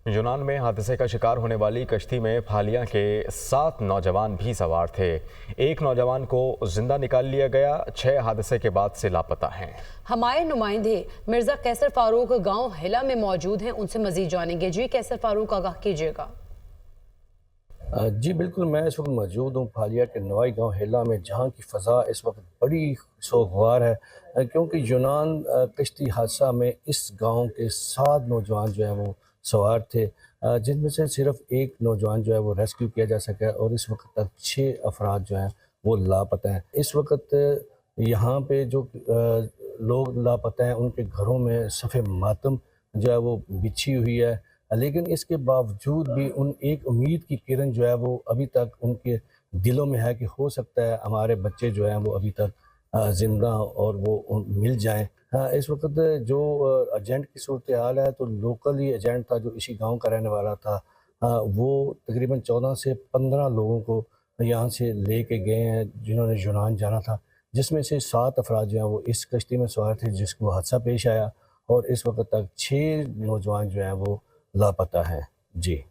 यूनान में हादसे का शिकार होने वाली कश्ती में फालिया के 7 नौजवान भी सवार थे। एक नौजवान को जिंदा निकाल लिया गया, 6 हादसे के बाद से लापता हैं। हमारे नुमाइंदे मिर्जा कैसर फारूक गांव हिला में मौजूद हैं, उनसे मजीद जानेंगे। जी कैसर फारूक, आगाह कीजिएगा। जी बिल्कुल, मैं इस वक्त मौजूद हूँ फालिया के नवाई गांव हिला में, जहां की फ़ज़ा इस वक्त बड़ी सोगवार है क्योंकि यूनान कश्ती हादसा में इस गांव के 7 नौजवान जो हैं वो सवार थे, जिनमें से सिर्फ एक नौजवान जो है वो रेस्क्यू किया जा सका है और इस वक्त तक 6 अफराद जो हैं वो लापता हैं। इस वक्त यहाँ पे जो लोग लापता हैं उनके घरों में सफ़े मातम जो है वो बिछी हुई है, लेकिन इसके बावजूद भी एक उम्मीद की किरण जो है वो अभी तक उनके दिलों में है कि हो सकता है हमारे बच्चे जो हैं वो अभी तक ज़िंदा और वो मिल जाएं। इस वक्त जो एजेंट की सूरत हाल है, तो लोकल ही एजेंट था जो इसी गांव का रहने वाला था, वो तकरीबन 14 से 15 लोगों को यहाँ से ले के गए हैं जिन्होंने यूनान जाना था, जिसमें से 7 अफराद जो हैं वो इस कश्ती में सवार थे जिसको हादसा पेश आया और इस वक्त तक 6 नौजवान जो हैं वो लापता हैं। जी,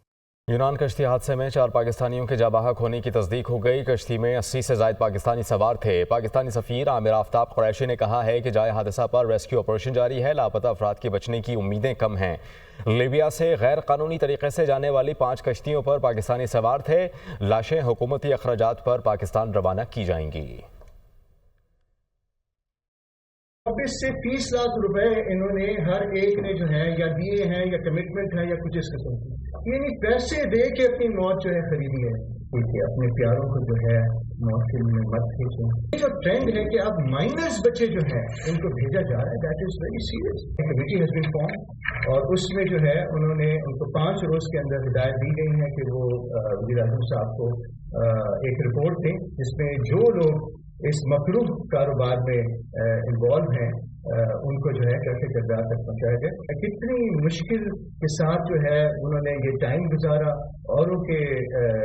यूनान कश्ती हादसे में 4 पाकिस्तानियों के जाबाहक होने की तस्दीक हो गई। कश्ती में 80 से ज़ायद पाकिस्तानी सवार थे। पाकिस्तानी सफ़ीर आमिर आफ्ताब कुरैशी ने कहा है कि जाए हादसा पर रेस्क्यू ऑपरेशन जारी है, लापता अफराद के बचने की उम्मीदें कम हैं। लीबिया से गैर कानूनी तरीके से जाने वाली 5 कश्तियों पर पाकिस्तानी सवार थे। लाशें हुकूमती अखराजात पर पाकिस्तान रवाना की जाएंगी। 20 से 30 लाख रुपए इन्होंने हर एक ने जो है या दिए हैं या कमिटमेंट है या कुछ इस किस्म की, यानी पैसे दे के अपनी मौत जो है खरीदी है। ठीक है, अपने प्यारों को जो है मौत के लिए मत भेजें। ये जो ट्रेंड है कि अब माइनर्स बच्चे जो है इनको भेजा जा रहा है, that is very serious. Committee has been form और उसमें जो है उन्होंने उनको 5 रोज के अंदर हिदायत दी गई है कि वो वज़ीर आज़म साहब को एक रिपोर्ट दें जिसमें जो लोग इस मकरूह कारोबार में इन्वॉल्व हैं उनको जो है कैसे किरदार तक पहुँचाया जाए। कितनी मुश्किल के साथ जो है उन्होंने ये टाइम गुजारा, औरों के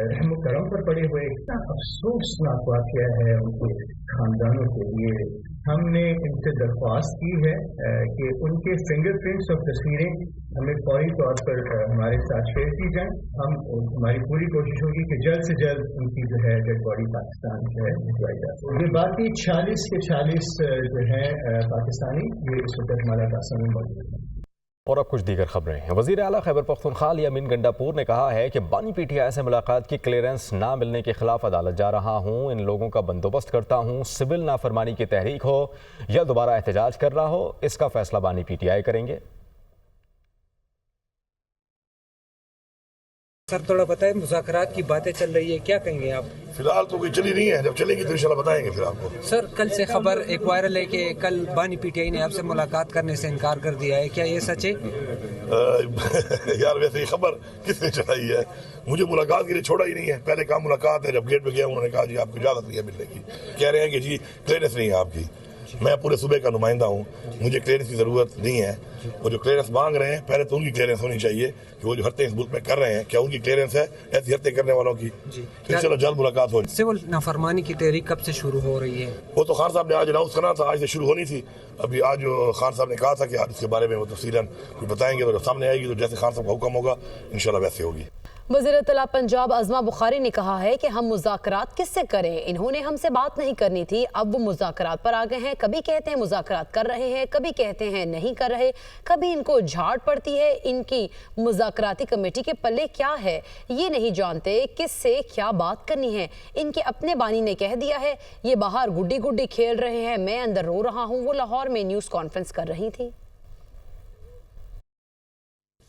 रहम करम पर पड़े हुए। इतना अफसोसनाक वाक़या है उनके खानदानों के लिए। हमने इनसे दरख्वास्त की है कि उनके फिंगरप्रिंट्स और तस्वीरें हमें फौरी तौर पर हमारे साथ शेयर की जाएं। हमारी पूरी कोशिश होगी कि जल्द से जल्द उनकी जो है डेड बॉडी पाकिस्तान जो है भिजवाई जाए। ये बाकी 46 के 46 जो है पाकिस्तानी ये इस वक्त हमारा पाकिस्तान में मौजूद है। और अब कुछ दीगर खबरें हैं। वज़ीर आला खैबर पख्तूनख्वा यामीन गंडापुर ने कहा है कि बानी पीटीआई से मुलाकात की क्लियरेंस ना मिलने के खिलाफ अदालत जा रहा हूँ। इन लोगों का बंदोबस्त करता हूँ। सिविल नाफरमानी की तहरीक हो या दोबारा एहतजाज कर रहा हो, इसका फैसला बानी पीटीआई करेंगे। सर थोड़ा बताएं, मुज़ाकरात की बातें चल रही है, क्या कहेंगे आप? फिलहाल तो कोई चली नहीं है, जब चलेगी तो इंशाल्लाह बताएंगे फिर आपको। सर कल से खबर एक वायरल है कि कल बानी पीटीआई ने आपसे मुलाकात करने से इनकार कर दिया है, क्या ये सच है? यार वैसे ये खबर किसने चलाई है? मुझे मुलाकात के लिए छोड़ा ही नहीं है। पहले कहा मुलाकात है, जब गेट पे गया उन्होंने कहा जी आपको इजाज़त नहीं है मिलने की। कह रहे हैं कि जी क्लियरेंस नहीं है आपकी। मैं पूरे सूबे का नुमाइंदा हूँ, मुझे क्लियरेंस की ज़रूरत नहीं है। वो जो क्लियरेंस मांग रहे हैं पहले तो उनकी क्लियरेंस होनी चाहिए कि वो जो हरतें इस मुल्क में कर रहे हैं क्या उनकी क्लियरेंस है ऐसी हरतें करने वालों की। फिर चलो जल्द मुलाकात हो। सिविल नाफरमानी की तहरीक कब से शुरू हो रही है? वो तो खान साहब ने आज अनाउंस करना था, आज से शुरू होनी थी। अभी आज खान साहब ने कहा था कि आज इसके बारे में वो तफसीलन कुछ बताएंगे, तो जब सामने आएगी तो जैसे खान साहब का हुक्म होगा इंशाल्लाह वैसे होगी। वज़ीर इत्तला पंजाब अज़मा बुखारी ने कहा है कि हम मुज़ाकरात किससे करें, इन्होंने हमसे बात नहीं करनी थी, अब वो मुज़ाकरात पर आ गए हैं। कभी कहते हैं मुज़ाकरात कर रहे हैं, कभी कहते हैं नहीं कर रहे, कभी इनको झाड़ पड़ती है। इनकी मुज़ाकराती कमेटी के पल्ले क्या है ये नहीं जानते, किससे क्या बात करनी है। इनके अपने बानी ने कह दिया है ये बाहर गुड्डी गुड्डी खेल रहे हैं, मैं अंदर रो रहा हूँ। वो लाहौर में न्यूज़ कॉन्फ्रेंस कर रही थी।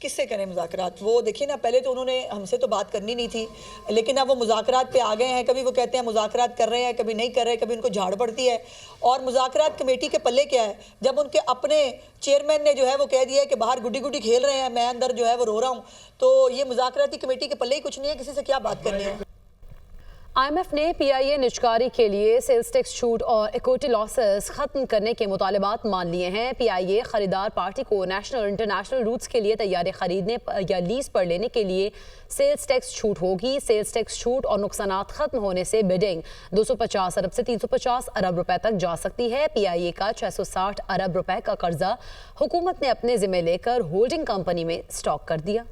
किससे करें मुज़ाकरात? वो देखिए ना, पहले तो उन्होंने हमसे तो बात करनी नहीं थी, लेकिन अब वो मुज़ाकरात पे आ गए हैं। कभी वो कहते हैं मुज़ाकरात कर रहे हैं, कभी नहीं कर रहे, कभी उनको झाड़ पड़ती है। और मुज़ाकरात कमेटी के पल्ले क्या है, जब उनके अपने चेयरमैन ने जो है वो कह दिया है कि बाहर गुड्डी गुड्डी खेल रहे हैं, मैं अंदर जो है वो रो रहा हूँ, तो ये मुज़ाकराती कमेटी के पल्ले ही कुछ नहीं है, किसी से क्या बात करनी है। IMF ने PIA निजकारी के लिए सेल्स टैक्स छूट और इक्विटी लॉसेस खत्म करने के मुतालबात मान लिए हैं। PIA खरीदार पार्टी को नेशनल और इंटरनेशनल रूट्स के लिए तैयारी खरीदने या लीज पर लेने के लिए सेल्स टैक्स छूट होगी। सेल्स टैक्स छूट और नुकसानात खत्म होने से बिडिंग 250 अरब से 350 अरब रुपए तक जा सकती है। PIA का 660 अरब रुपए का कर्जा हुकूमत ने अपने जिम्मे लेकर होल्डिंग कंपनी में स्टॉक कर दिया।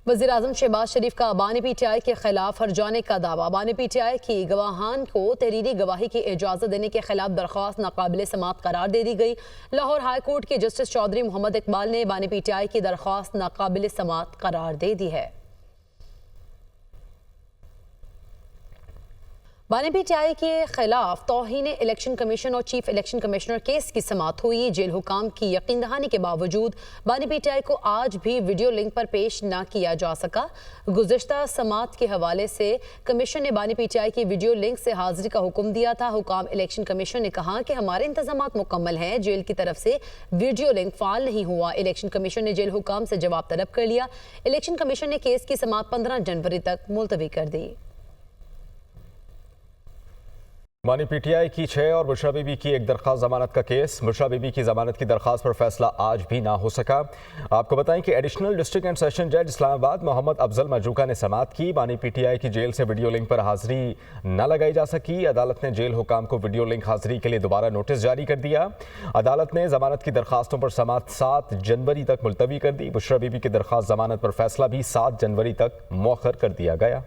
वज़ीर-ए-आज़म शहबाज शरीफ का बानी पीटीआई के खिलाफ हरजाने का दावा। बानी पीटीआई की गवाहान को तहरीरी गवाही की इजाज़त देने के खिलाफ दरख्वास्त नाकाबिल समात करार दे दी गई। लाहौर हाई कोर्ट के जस्टिस चौधरी मोहम्मद इकबाल ने बानी पीटीआई की दरख्वास्त नाकाबिल समात करार दे दी है। बानी पीटीआई के खिलाफ तौहीन इलेक्शन कमीशन और चीफ इलेक्शन कमिश्नर केस की समाअत हुई। जेल हुकाम की यकीन दहानी के बावजूद बानी पीटीआई को आज भी वीडियो लिंक पर पेश न किया जा सका। गुज़िश्ता समाअत के हवाले से कमीशन ने बानी पीटीआई की वीडियो लिंक से हाजिरी का हुक्म दिया था। हुकाम इलेक्शन कमीशन ने कहा कि हमारे इंतजामात मुकम्मल हैं। जेल की तरफ से वीडियो लिंक फाल नहीं हुआ। इलेक्शन कमीशन ने जेल हुकाम से जवाब तलब कर लिया। इलेक्शन कमीशन ने केस की समाअत 15 जनवरी तक मुलतवी कर दी। बानी पीटीआई की 6 और बुशरा बीबी की एक दरख्वास्त जमानत का केस। बुशरा बीबी की जमानत की दरख्वास्त पर फैसला आज भी ना हो सका। आपको बताएं कि एडिशनल डिस्ट्रिक्ट एंड सेशन जज इस्लामाबाद मोहम्मद अफजल मजूका ने समाअत की। बानी पीटीआई की जेल से वीडियो लिंक पर हाजिरी न लगाई जा सकी। अदालत ने जेल हुकाम को वीडियो लिंक हाजिरी के लिए दोबारा नोटिस जारी कर दिया। अदालत ने जमानत की दरख्वास्तों पर समाअत 7 जनवरी तक मुलतवी कर दी। बुशरा बीबी की दरख्वास्त जमानत पर फैसला भी 7 जनवरी तक मौखर कर दिया गया।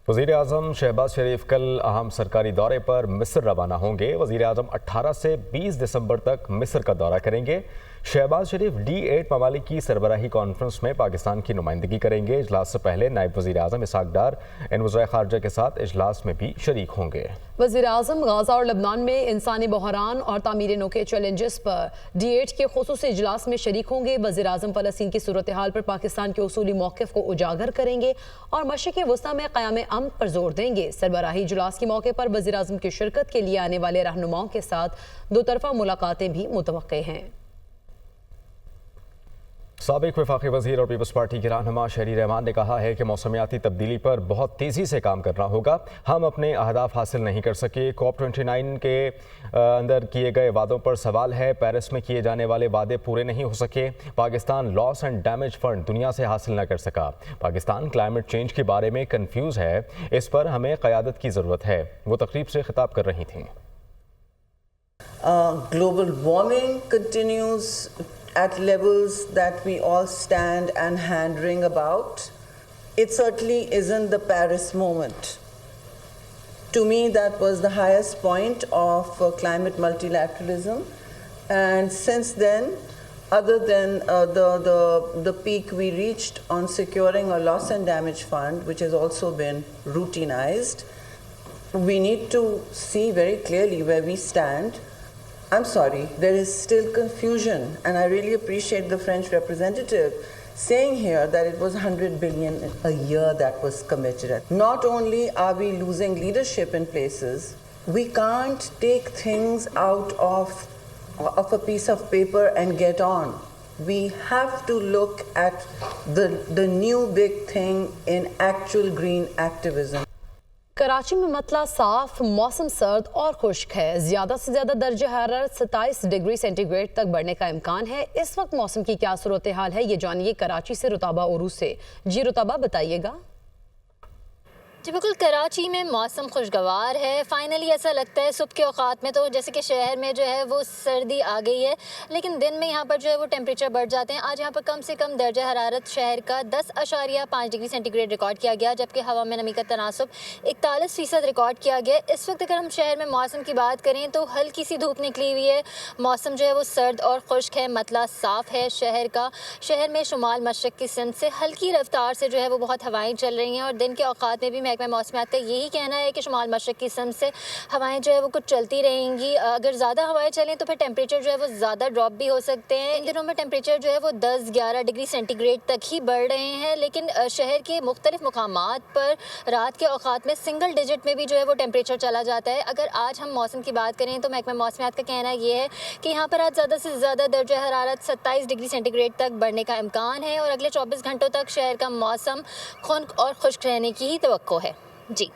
वज़ीर-ए-आज़म शहबाज शरीफ कल अहम सरकारी दौरे पर मिस्र रवाना होंगे। वज़ीर-ए-आज़म 18 से 20 दिसंबर तक मिस्र का दौरा करेंगे। शहबाज शरीफ D8 ममालिक की सरबराही कॉन्फ्रेंस में पाकिस्तान की नुमाइंदगी करेंगे। इजलास से पहले नायब वज़ीर-ए-आज़म इसहाक डार वज़ीर ख़ारजा के साथ इजलास में भी शरीक होंगे। वज़ीर-ए-आज़म गाज़ा और लबनान में इंसानी बहरान और तामीर नो के चैलेंजेस पर D8 के खुसूसी इजलास में शरीक होंगे। वज़ीर-ए-आज़म फ़लस्तीन की सूरत हाल पर पाकिस्तान के उसूली मौक़िफ़ को उजागर करेंगे और मशरिक़ वस्ता में क़याम अमन पर जोर देंगे। सरबराही इजलास के मौके पर वज़ीर-ए-आज़म की शिरकत के लिए आने वाले रहनुमाओं के साथ दोतरफ़ा मुलाकातें भी मुतवक्के हैं। साबिक वफाकी वज़ीर और पीपल्स पार्टी के रहनुमा शहरी रहमान ने कहा है कि मौसमियाती तब्दीली पर बहुत तेज़ी से काम करना होगा। हम अपने अहदाफ हासिल नहीं कर सके। COP29 के अंदर किए गए वादों पर सवाल है। पेरिस में किए जाने वाले वादे पूरे नहीं हो सके। Pakistan loss and damage fund दुनिया से हासिल न कर सका। पाकिस्तान क्लाइमेट चेंज के बारे में कन्फ्यूज़ है। इस पर हमें क़यादत की ज़रूरत है। वो तकरीब से खिताब कर रही थीं। Global warming continues at levels that we all stand and hand-wring about. It certainly isn't the Paris moment. To me, that was the highest point of climate multilateralism. And since then, other than the peak we reached on securing a loss and damage fund, which has also been routinized, we need to see very clearly where we stand. I'm sorry, there is still confusion, and I really appreciate the French representative saying here that it was 100 billion a year that was committed. Not only are we losing leadership in places, we can't take things out of a piece of paper and get on. We have to look at the new big thing in actual green activism. Karachi में मतला साफ, मौसम सर्द और खुश्क है। ज़्यादा से ज़्यादा दर्जा हरारत 27 डिग्री सेंटीग्रेड तक बढ़ने का इम्कान है। इस वक्त मौसम की क्या सूरत हाल है, ये जानिए कराची से रुताबा उरूज से। जी रुताबा, बताइएगा। जी बिल्कुल, कराची में मौसम खुशगवार है। फाइनली ऐसा लगता है सुबह के औकात में तो जैसे कि शहर में जो है वो सर्दी आ गई है, लेकिन दिन में यहाँ पर जो है वो टेम्परेचर बढ़ जाते हैं। आज यहाँ पर कम से कम दर्जा हरारत शहर का 10.5 डिग्री सेंटीग्रेड रिकॉर्ड किया गया, जबकि हवा में नमी का तनासब 41% रिकॉर्ड किया गया। इस वक्त अगर हम शहर में मौसम की बात करें तो हल्की सी धूप निकली हुई है। मौसम जो है वो सर्द और खुश्क है, मतला साफ़ है शहर का। शहर में शुमाल मशरक़ की सिमत से हल्की रफ्तार से जो है वो बहुत हवाएँ चल रही हैं और दिन के औकात में भी महकमा मौसमियात का यही कहना है कि शुमाल मशरक़ की सिमत से हवाएं जो है वो कुछ चलती रहेंगी। अगर ज़्यादा हवाएं चलें तो फिर टेम्परेचर जो है वो ज़्यादा ड्रॉप भी हो सकते हैं। इन दिनों में टेम्परेचर जो है वो 10-11 डिग्री सेंटीग्रेड तक ही बढ़ रहे हैं, लेकिन शहर के मुख्तलिफ मुकामात पर रात के औकात में सिंगल डिजिट में भी जो है वो टेम्परेचर चला जाता है। अगर आज हम मौसम की बात करें तो महकमा मौसमियात का कहना ये है कि यहाँ पर आज ज़्यादा से ज़्यादा दर्जा हरारत 27 डिग्री सेंटीग्रेड तक बढ़ने का इम्कान है और अगले 24 घंटों तक शहर का मौसम खुश्क और खुश्क रहने की ही तवक्को है। जी।